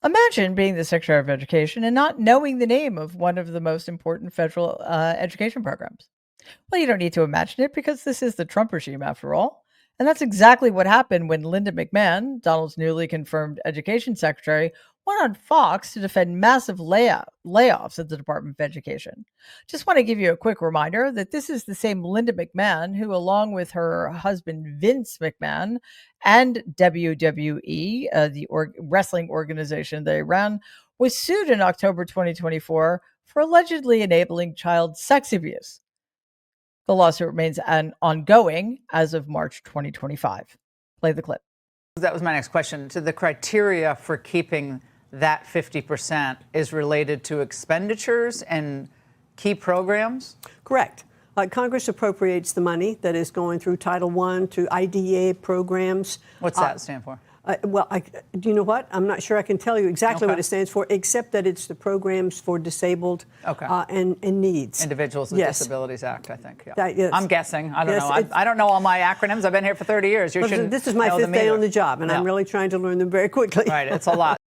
Imagine being the Secretary of Education and not knowing the name of one of the most important federal education programs. Well, you don't need to imagine it because this is the Trump regime after all. And that's exactly what happened when Linda McMahon, Donald's newly confirmed education secretary, went on Fox to defend massive layoffs at the Department of Education. Just want to give you a quick reminder that this is the same Linda McMahon who, along with her husband Vince McMahon and WWE, the wrestling organization they ran, was sued in October 2024 for allegedly enabling child sex abuse. The lawsuit remains ongoing as of March 2025. Play the clip. That was my next question. So the criteria for keeping that 50% is related to expenditures and key programs? Correct. Congress appropriates the money that is going through Title I to IDEA programs. What's that stand for? Do you know what? I'm not sure I can tell you exactly what it stands for, except that it's the Programs for Disabled and Needs. Individuals with Disabilities Act, I think. Yeah. Yes. I'm guessing. I don't know. I don't know all my acronyms. I've been here for 30 years. This is my fifth day on the job, and I'm really trying to learn them very quickly. Right. It's a lot.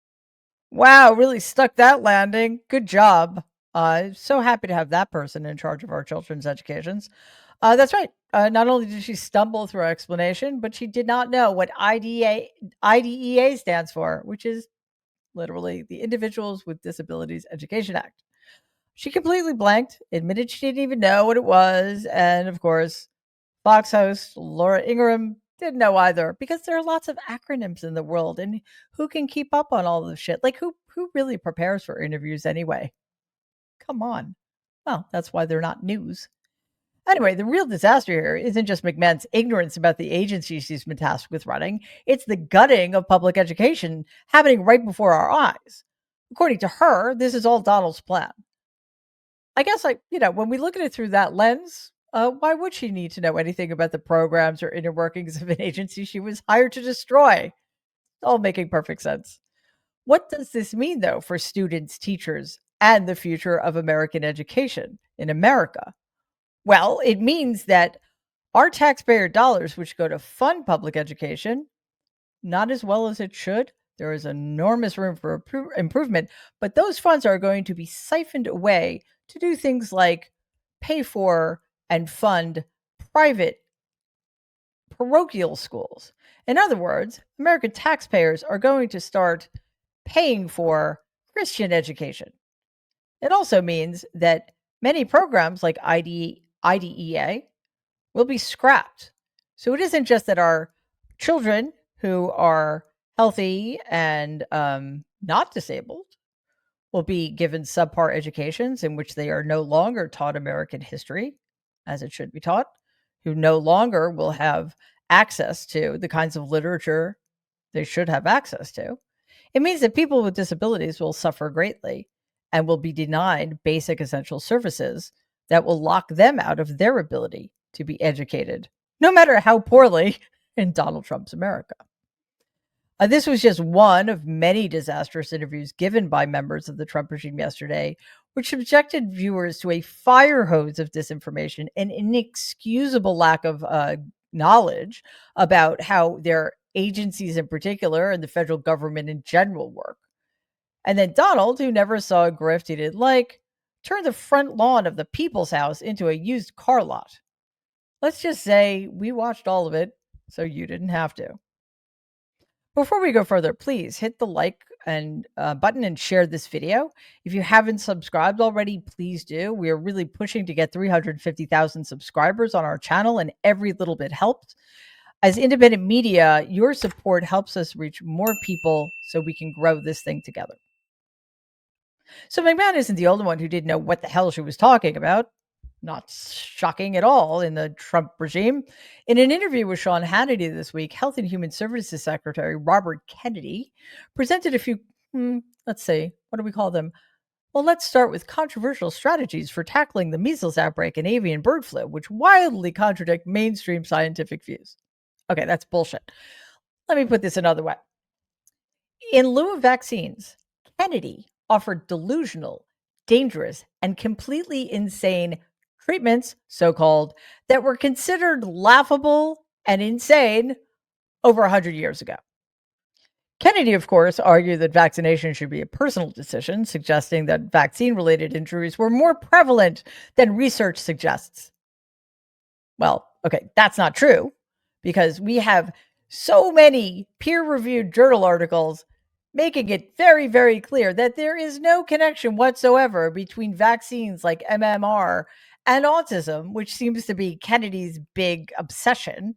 Wow, really stuck that landing. Good job. So happy to have that person in charge of our children's educations. That's right. Not only did she stumble through our explanation, but she did not know what IDEA stands for, which is literally the Individuals with Disabilities Education Act. She completely blanked, admitted she didn't even know what it was, and of course, Fox host Laura Ingraham didn't know either, because there are lots of acronyms in the world, and who can keep up on all this shit? Like, who really prepares for interviews anyway? Come on. Well, that's why they're not news. Anyway, the real disaster here isn't just McMahon's ignorance about the agency she's been tasked with running. It's the gutting of public education happening right before our eyes. According to her, this is all Donald's plan. I guess, when we look at it through that lens, why would she need to know anything about the programs or inner workings of an agency she was hired to destroy? It's all making perfect sense. What does this mean, though, for students, teachers, and the future of American education in America? Well, it means that our taxpayer dollars, which go to fund public education, not as well as it should. There is enormous room for improvement, but those funds are going to be siphoned away to do things like pay for and fund private parochial schools. In other words, American taxpayers are going to start paying for Christian education. It also means that many programs like IDEA will be scrapped. So it isn't just that our children who are healthy and not disabled will be given subpar educations in which they are no longer taught American history as it should be taught, who no longer will have access to the kinds of literature they should have access to. It means that people with disabilities will suffer greatly and will be denied basic essential services that will lock them out of their ability to be educated, no matter how poorly, in Donald Trump's America. This was just one of many disastrous interviews given by members of the Trump regime yesterday, which subjected viewers to a fire hose of disinformation and inexcusable lack of knowledge about how their agencies in particular and the federal government in general work. And then Donald, who never saw a grift he didn't like, turned the front lawn of the People's House into a used car lot. Let's just say we watched all of it, so you didn't have to. Before we go further, please hit the like and button and share this video. If you haven't subscribed already, please do. We are really pushing to get 350,000 subscribers on our channel, and every little bit helps. As independent media, your support helps us reach more people so we can grow this thing together. So McMahon isn't the only one who didn't know what the hell she was talking about. Not shocking at all in the Trump regime. In an interview with Sean Hannity this week, Health and Human Services Secretary Robert Kennedy presented a few, let's see, what do we call them? Well, let's start with controversial strategies for tackling the measles outbreak and avian bird flu, which wildly contradict mainstream scientific views. Okay, that's bullshit. Let me put this another way. In lieu of vaccines, Kennedy offered delusional, dangerous, and completely insane treatments, so-called, that were considered laughable and insane over 100 years ago. Kennedy, of course, argued that vaccination should be a personal decision, suggesting that vaccine-related injuries were more prevalent than research suggests. Well, okay, that's not true, because we have so many peer-reviewed journal articles making it very, very clear that there is no connection whatsoever between vaccines like MMR and autism, which seems to be Kennedy's big obsession.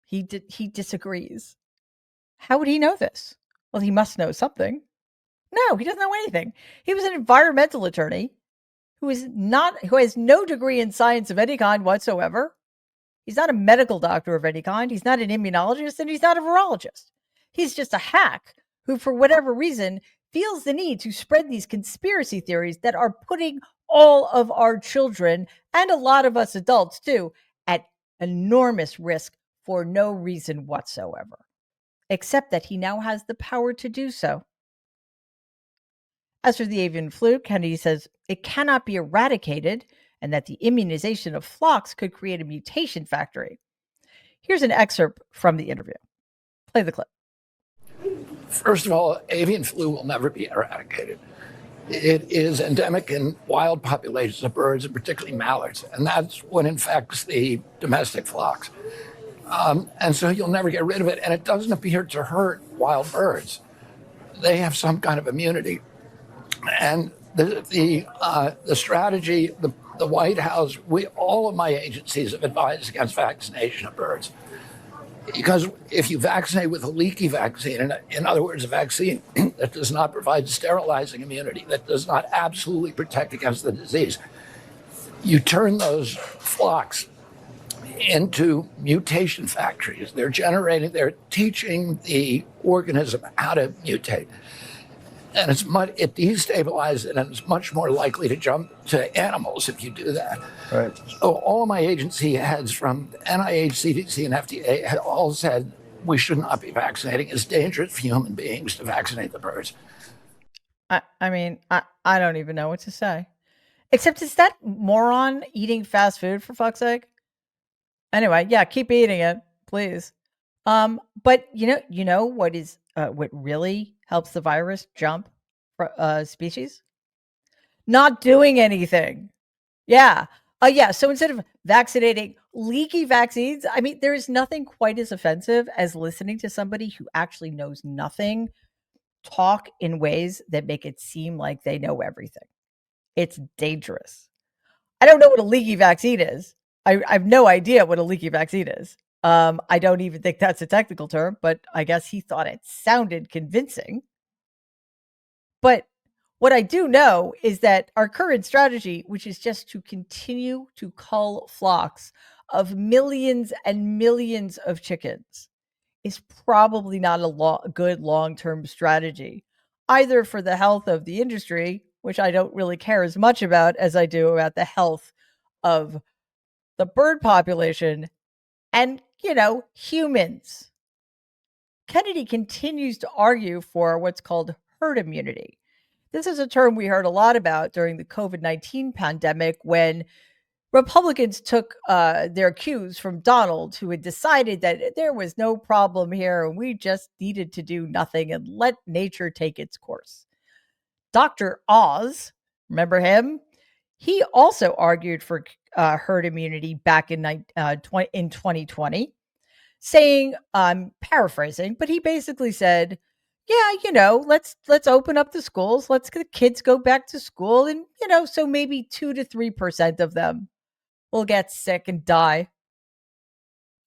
He disagrees. How would he know this? Well, he must know something. No, he doesn't know anything. He was an environmental attorney who has no degree in science of any kind whatsoever. He's not a medical doctor of any kind. He's not an immunologist, and he's not a virologist. He's just a hack who, for whatever reason, feels the need to spread these conspiracy theories that are putting all of our children, and a lot of us adults too, at enormous risk for no reason whatsoever, except that he now has the power to do so. As for the avian flu, Kennedy says it cannot be eradicated and that the immunization of flocks could create a mutation factory. Here's an excerpt from the interview. Play the clip. First of all, avian flu will never be eradicated. It is endemic in wild populations of birds, and particularly mallards, and that's what infects the domestic flocks. And so you'll never get rid of it, and it doesn't appear to hurt wild birds. They have some kind of immunity. And the strategy, the White House, all of my agencies have advised against vaccination of birds. Because if you vaccinate with a leaky vaccine, in other words, a vaccine that does not provide sterilizing immunity, that does not absolutely protect against the disease, you turn those flocks into mutation factories. They're teaching the organism how to mutate. And it destabilizes it, and it's much more likely to jump to animals if you do that. Right. So all of my agency heads from NIH, CDC, and FDA had all said we should not be vaccinating. It's dangerous for human beings to vaccinate the birds. I mean, I don't even know what to say. Except, is that moron eating fast food, for fuck's sake? Anyway, yeah, keep eating it, please. But you know what is what really helps the virus jump species? Not doing anything. Yeah. Yeah. So instead of vaccinating leaky vaccines, I mean, there is nothing quite as offensive as listening to somebody who actually knows nothing talk in ways that make it seem like they know everything. It's dangerous. I don't know what a leaky vaccine is. I have no idea what a leaky vaccine is. I don't even think that's a technical term, but I guess he thought it sounded convincing. But what I do know is that our current strategy, which is just to continue to cull flocks of millions and millions of chickens, is probably not a good long-term strategy, either for the health of the industry, which I don't really care as much about as I do about the health of the bird population and, humans. Kennedy continues to argue for what's called herd immunity. This is a term we heard a lot about during the COVID-19 pandemic when Republicans took their cues from Donald, who had decided that there was no problem here and we just needed to do nothing and let nature take its course. Dr. Oz, remember him? He also argued for herd immunity back in 2020, saying, I'm paraphrasing, but he basically said, yeah, let's open up the schools. Let's get the kids go back to school. And, so maybe 2 to 3% of them will get sick and die.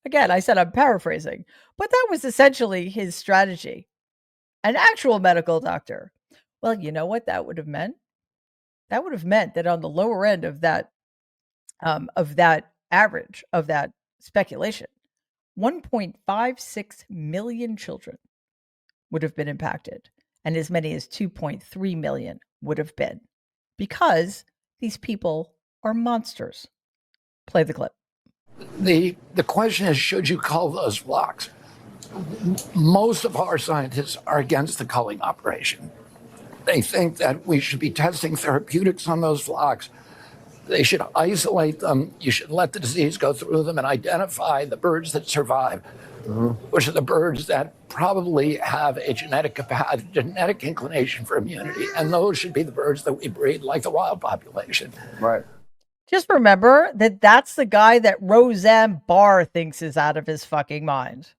Again, I said I'm paraphrasing, but that was essentially his strategy. An actual medical doctor. Well, you know what that would have meant? That would have meant that on the lower end of that average, of that speculation, 1.56 million children would have been impacted, and as many as 2.3 million would have been, because these people are monsters. Play the clip. The question is, should you cull those flocks? Most of our scientists are against the culling operation. They think that we should be testing therapeutics on those flocks They should isolate them. You should let the disease go through them and identify the birds that survive, which are the birds that probably have a genetic inclination for immunity. And those should be the birds that we breed like the wild population. Right. Just remember that that's the guy that Roseanne Barr thinks is out of his fucking mind.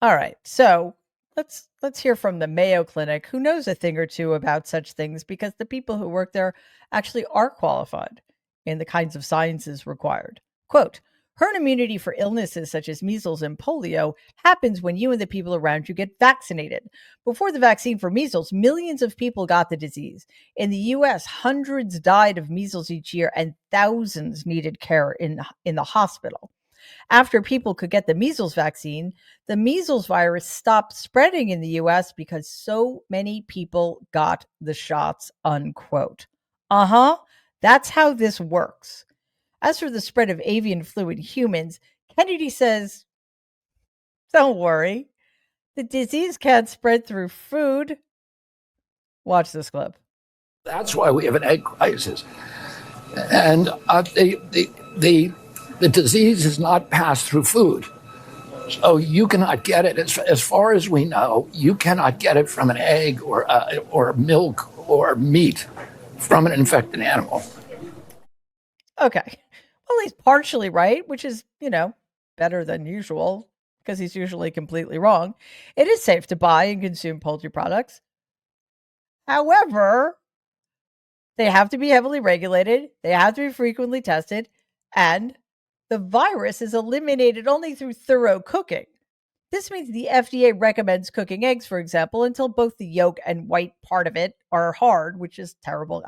All right, so let's hear from the Mayo Clinic, who knows a thing or two about such things, because the people who work there actually are qualified in the kinds of sciences required. Quote, herd immunity for illnesses such as measles and polio happens when you and the people around you get vaccinated. Before the vaccine for measles, millions of people got the disease. In the US, hundreds died of measles each year and thousands needed care in the hospital. After people could get the measles vaccine, the measles virus stopped spreading in the US because so many people got the shots, unquote. That's how this works. As for the spread of avian flu in humans, Kennedy says, don't worry, the disease can't spread through food. Watch this clip. That's why we have an egg crisis. And the disease is not passed through food. So you cannot get it, as far as we know, you cannot get it from an egg or milk or meat from an infected animal. Okay. Well, he's partially right, which is, better than usual, because he's usually completely wrong. It is safe to buy and consume poultry products. However, they have to be heavily regulated, they have to be frequently tested, and the virus is eliminated only through thorough cooking. This means the FDA recommends cooking eggs, for example, until both the yolk and white part of it are hard, which is terrible.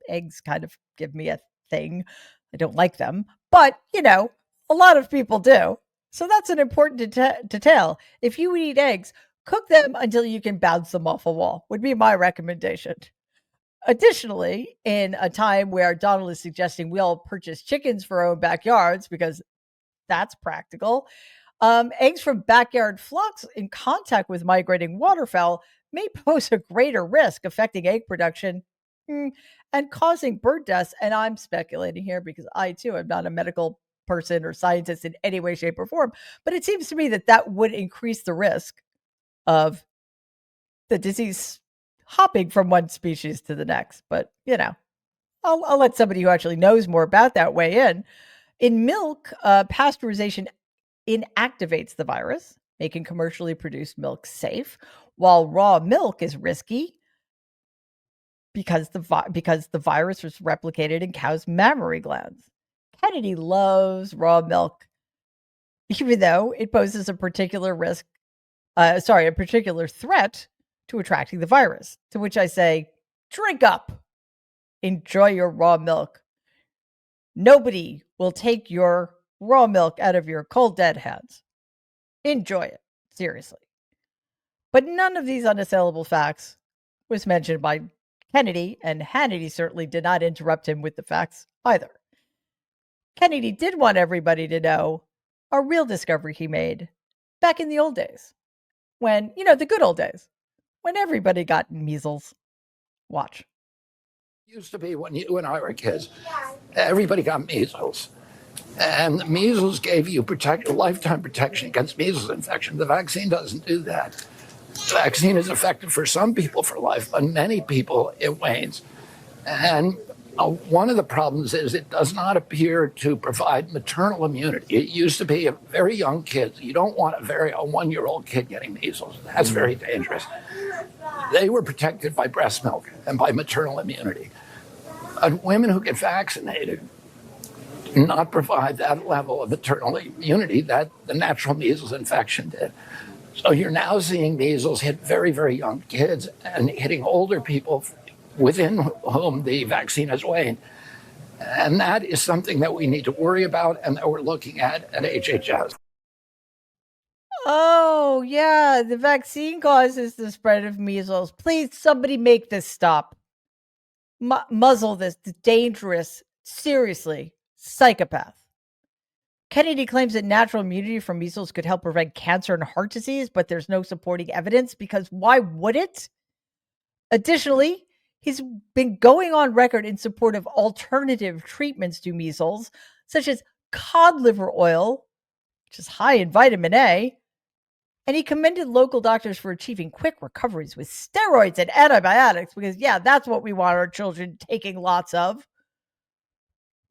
Eggs kind of give me a thing. I don't like them, but a lot of people do. So that's an important detail. If you eat eggs, cook them until you can bounce them off a wall, would be my recommendation. Additionally, in a time where Donald is suggesting we all purchase chickens for our own backyards because that's practical, eggs from backyard flocks in contact with migrating waterfowl may pose a greater risk, affecting egg production and causing bird deaths. And I'm speculating here because I, too, am not a medical person or scientist in any way, shape, or form. But it seems to me that would increase the risk of the disease hopping from one species to the next. But, I'll let somebody who actually knows more about that weigh in. In milk, pasteurization inactivates the virus, making commercially produced milk safe, while raw milk is risky because the virus was replicated in cows' mammary glands. Kennedy loves raw milk, even though it poses a particular threat to attracting the virus. To which I say, drink up, enjoy your raw milk. Nobody will take your raw milk out of your cold dead hands. Enjoy it, seriously. But none of these unassailable facts was mentioned by Kennedy, and Hannity certainly did not interrupt him with the facts either. Kennedy did want everybody to know a real discovery he made back in the old days, when, the good old days, when everybody got measles. Watch. It used to be when you and I were kids, everybody got measles. And the measles gave you lifetime protection against measles infection. The vaccine doesn't do that. The vaccine is effective for some people for life, but many people it wanes. And one of the problems is it does not appear to provide maternal immunity. It used to be a very young kid. You don't want a 1-year-old kid getting measles. That's very dangerous. They were protected by breast milk and by maternal immunity. But women who get vaccinated do not provide that level of maternal immunity that the natural measles infection did. So you're now seeing measles hit very, very young kids and hitting older people within whom the vaccine has waned. And that is something that we need to worry about and that we're looking at HHS. Oh, yeah, the vaccine causes the spread of measles. Please, somebody make this stop. Muzzle this dangerous, seriously, psychopath. Kennedy claims that natural immunity from measles could help prevent cancer and heart disease, but there's no supporting evidence because why would it? Additionally, He's been going on record in support of alternative treatments to measles, such as cod liver oil, which is high in vitamin A, and he commended local doctors for achieving quick recoveries with steroids and antibiotics because, yeah, that's what we want our children taking lots of.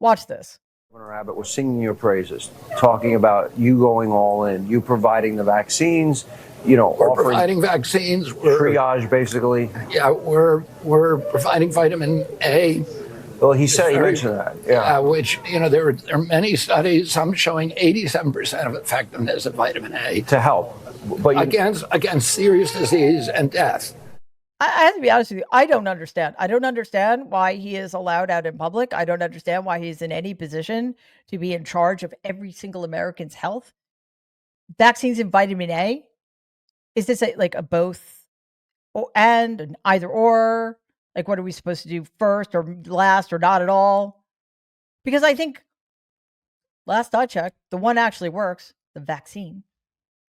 Watch this. Governor Abbott was singing your praises, talking about you going all in, you providing the vaccines, we're providing vaccines. Triage, basically. Yeah, we're providing vitamin A. Well, he mentioned that. Yeah, which there are many studies, some showing 87% of effectiveness of vitamin A to help, but against serious disease and death. I have to be honest with you. I don't understand. I don't understand why he is allowed out in public. I don't understand why he's in any position to be in charge of every single American's health. Vaccines and vitamin A? Is this like a both and an either or? Like, what are we supposed to do first or last or not at all? Because I think, last I checked, the one actually works, the vaccine.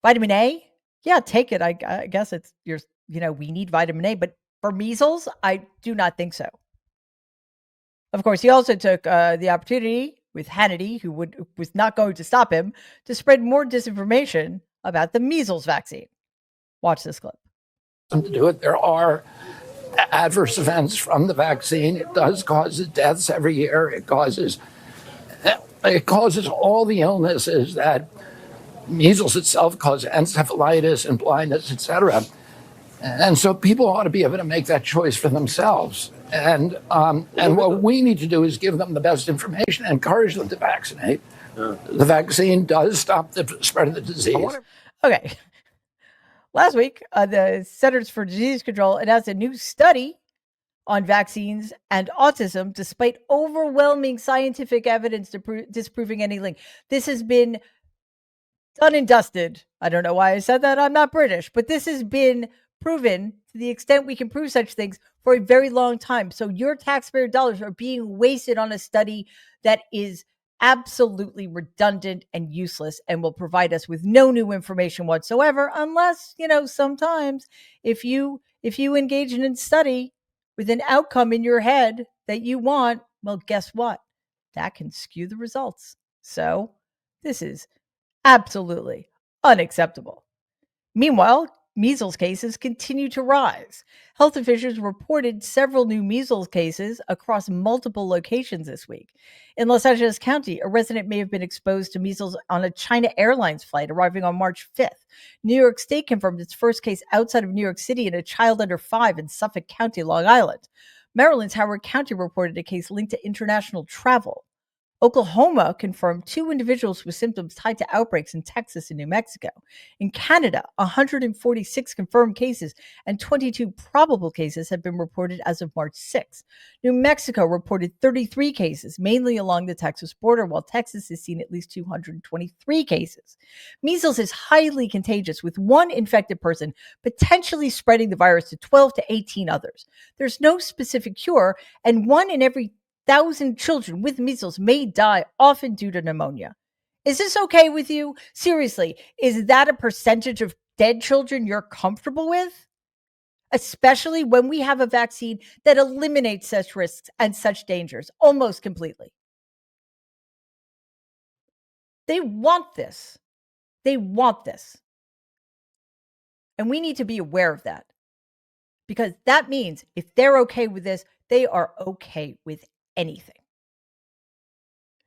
Vitamin A? Yeah, take it. I guess it's we need vitamin A, but for measles, I do not think so. Of course, he also took the opportunity with Hannity, who was not going to stop him, to spread more disinformation about the measles vaccine. Watch this clip. To do it, there are adverse events from the vaccine. It does cause deaths every year. It causes all the illnesses that measles itself causes, encephalitis and blindness, etc. And so people ought to be able to make that choice for themselves. And what we need to do is give them the best information and encourage them to vaccinate. The vaccine does stop the spread of the disease. Okay. Last week, the Centers for Disease Control announced a new study on vaccines and autism, despite overwhelming scientific evidence disproving any link. This has been done and dusted. I don't know why I said that. I'm not British, but this has been proven to the extent we can prove such things for a very long time. So your taxpayer dollars are being wasted on a study that is absolutely redundant and useless and will provide us with no new information whatsoever, unless, sometimes if you engage in a study with an outcome in your head that you want, well, guess what? That can skew the results. So this is absolutely unacceptable. Meanwhile, measles cases continue to rise. Health officials reported several new measles cases across multiple locations this week. In Los Angeles County, a resident may have been exposed to measles on a China Airlines flight arriving on March 5th. New York State confirmed its first case outside of New York City in a child under 5 in Suffolk County, Long Island. Maryland's Howard County reported a case linked to international travel. Oklahoma confirmed 2 individuals with symptoms tied to outbreaks in Texas and New Mexico. In Canada, 146 confirmed cases and 22 probable cases have been reported as of March 6. New Mexico reported 33 cases, mainly along the Texas border, while Texas has seen at least 223 cases. Measles is highly contagious, with one infected person potentially spreading the virus to 12 to 18 others. There's no specific cure, and 1 in every 1,000 children with measles may die, often due to pneumonia. Is this okay with you? Seriously, is that a percentage of dead children you're comfortable with? Especially when we have a vaccine that eliminates such risks and such dangers almost completely. They want this. They want this. And we need to be aware of that. Because that means if they're okay with this, they are okay with anything.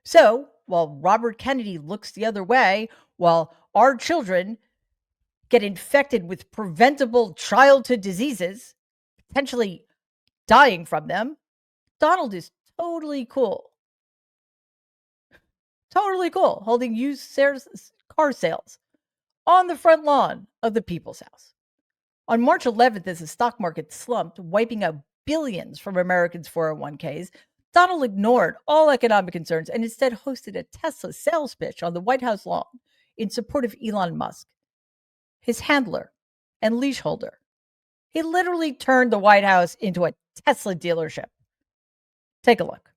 So, while Robert Kennedy looks the other way, while our children get infected with preventable childhood diseases, potentially dying from them, Donald is totally cool. Totally cool, holding used car sales on the front lawn of the People's House. On March 11th, as the stock market slumped, wiping out billions from Americans' 401ks, Donald ignored all economic concerns and instead hosted a Tesla sales pitch on the White House lawn in support of Elon Musk, his handler and leash holder. He literally turned the White House into a Tesla dealership. Take a look.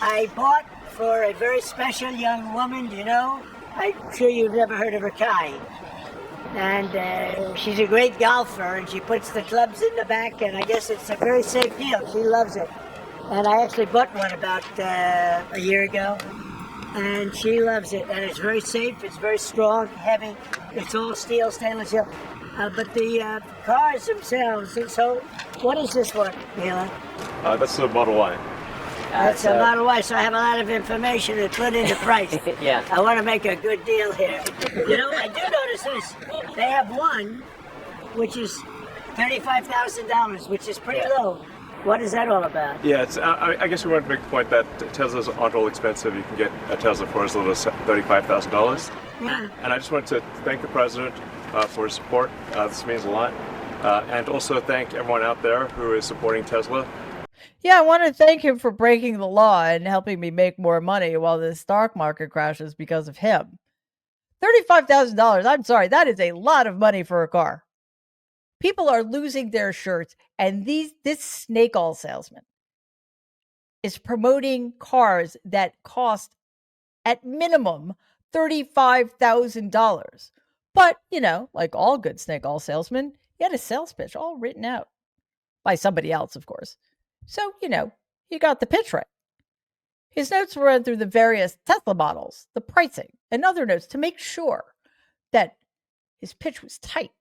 I bought for a very special young woman, I'm sure you've never heard of her kind. And she's a great golfer, and she puts the clubs in the back, and I guess it's a very safe deal. She loves it. And I actually bought one about a year ago, and she loves it. And it's very safe, it's very strong, heavy, it's all steel, stainless steel. But the cars themselves, so what is this one, Mila? That's the Model Y. That's a Model Y, so I have a lot of information to put into price. Yeah. I want to make a good deal here. You know, I do notice this. They have one, which is $35,000, which is pretty low. What is that all about? Yeah, it's, I guess we wanted to make the point that Teslas aren't all expensive. You can get a Tesla for as little as $35,000. Yeah. And I just wanted to thank the president for his support. This means a lot. And also thank everyone out there who is supporting Tesla. Yeah, I want to thank him for breaking the law and helping me make more money while the stock market crashes because of him. $35,000, I'm sorry, that is a lot of money for a car. People are losing their shirts, and this snake oil salesman is promoting cars that cost at minimum $35,000. But, you know, like all good snake oil salesmen, he had a sales pitch all written out by somebody else, of course. So, you know, he got the pitch right. His notes ran through the various Tesla models, the pricing, and other notes to make sure that his pitch was tight.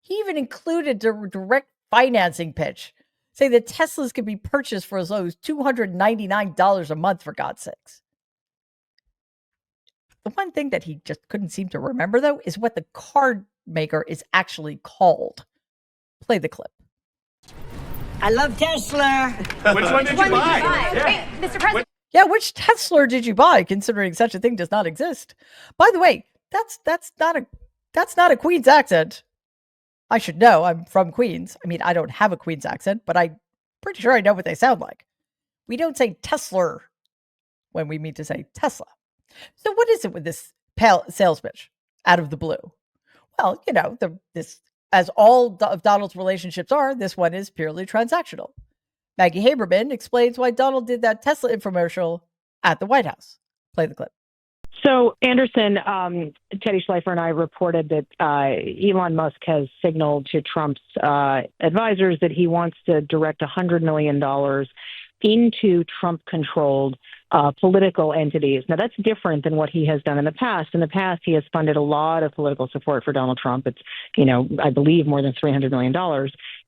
He even included a direct financing pitch, saying that Teslas could be purchased for as low as $299 a month, for God's sakes. The one thing that he just couldn't seem to remember, though, is what the car maker is actually called. Play the clip. I love Tesla. Which one did you buy? Yeah. Wait, Mr. President. Yeah, which Tesla did you buy, considering such a thing does not exist? By the way, that's not a Queens accent. I should know. I'm from Queens. I mean, I don't have a Queens accent, but I'm pretty sure I know what they sound like. We don't say Tesla when we mean to say Tesla. So what is it with this sales pitch out of the blue? Well, you know, this, as all of Donald's relationships are, this one is purely transactional. Maggie Haberman explains why Donald did that Tesla infomercial at the White House. Play the clip. So, Anderson, Teddy Schleifer and I reported that Elon Musk has signaled to Trump's advisors that he wants to direct $100 million into Trump-controlled political entities. Now, that's different than what he has done in the past. In the past, he has funded a lot of political support for Donald Trump. It's, you know, I believe more than $300 million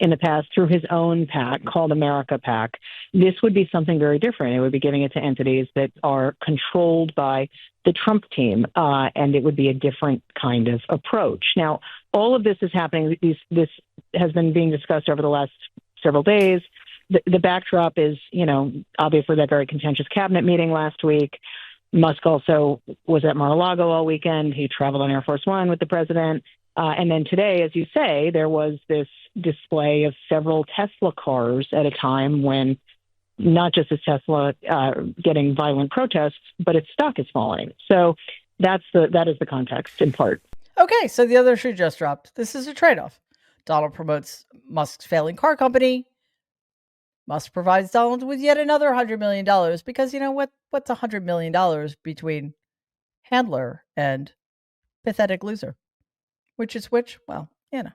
in the past through his own PAC called America PAC. This would be something very different. It would be giving it to entities that are controlled by the Trump team, and it would be a different kind of approach. Now, all of this is happening. This has been being discussed over the last several days. The backdrop is, you know, obviously that very contentious cabinet meeting last week. Musk also was at Mar-a-Lago all weekend. He traveled on Air Force One with the president. And then today, as you say, there was this display of several Tesla cars at a time when not just is Tesla getting violent protests, but its stock is falling. So that is the context in part. Okay, so the other shoe just dropped. This is a trade-off. Donald promotes Musk's failing car company. Musk provides Donald with yet another $100 million because, you know, what's $100 million between handler and pathetic loser? Which is which? Well, you know.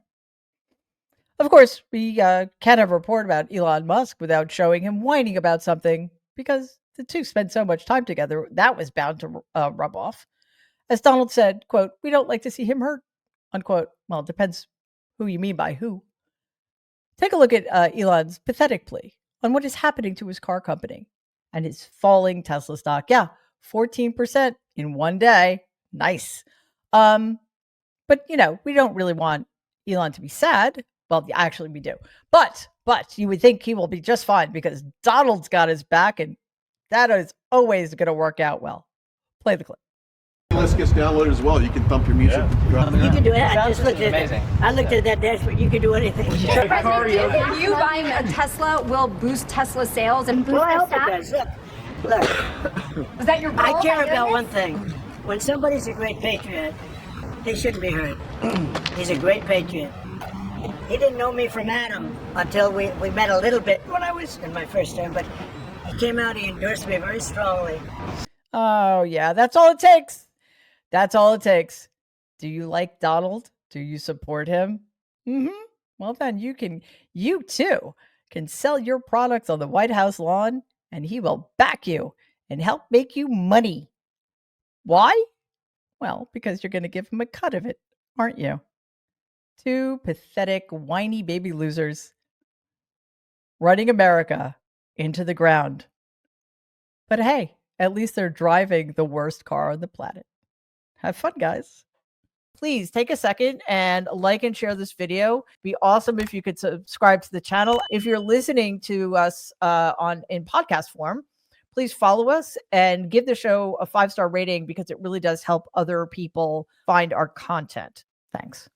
Of course, we can't have a report about Elon Musk without showing him whining about something because the two spend so much time together. That was bound to rub off. As Donald said, quote, "We don't like to see him hurt," unquote. Well, it depends who you mean by who. Take a look at Elon's pathetic plea on what is happening to his car company and his falling Tesla stock. Yeah, 14% in one day. Nice. But, you know, we don't really want Elon to be sad. Well, actually, we do. But you would think he will be just fine because Donald's got his back, and that is always going to work out well. Play the clip. This gets downloaded as well. You can thump your music. Yeah. You can do it. I just looked at it. I looked at that dashboard. You can do anything. President, you buying a Tesla will boost Tesla sales and boost Well, I hope stock? it does. Look. Was that your goal? I care about one thing. When somebody's a great patriot, they shouldn't be hurt. He's a great patriot. He didn't know me from Adam until we met a little bit when I was in my first term, but he came out, he endorsed me very strongly. Oh, yeah, that's all it takes. That's all it takes. Do you like Donald? Do you support him? Well, then you too can sell your products on the White House lawn, and he will back you and help make you money. Why? Well, because you're going to give him a cut of it, aren't you? Two pathetic, whiny baby losers running America into the ground. But hey, at least they're driving the worst car on the planet. Have fun, guys. Please take a second and like and share this video. Be awesome if you could subscribe to the channel. If you're listening to us in podcast form, please follow us and give the show a 5-star rating because it really does help other people find our content. Thanks.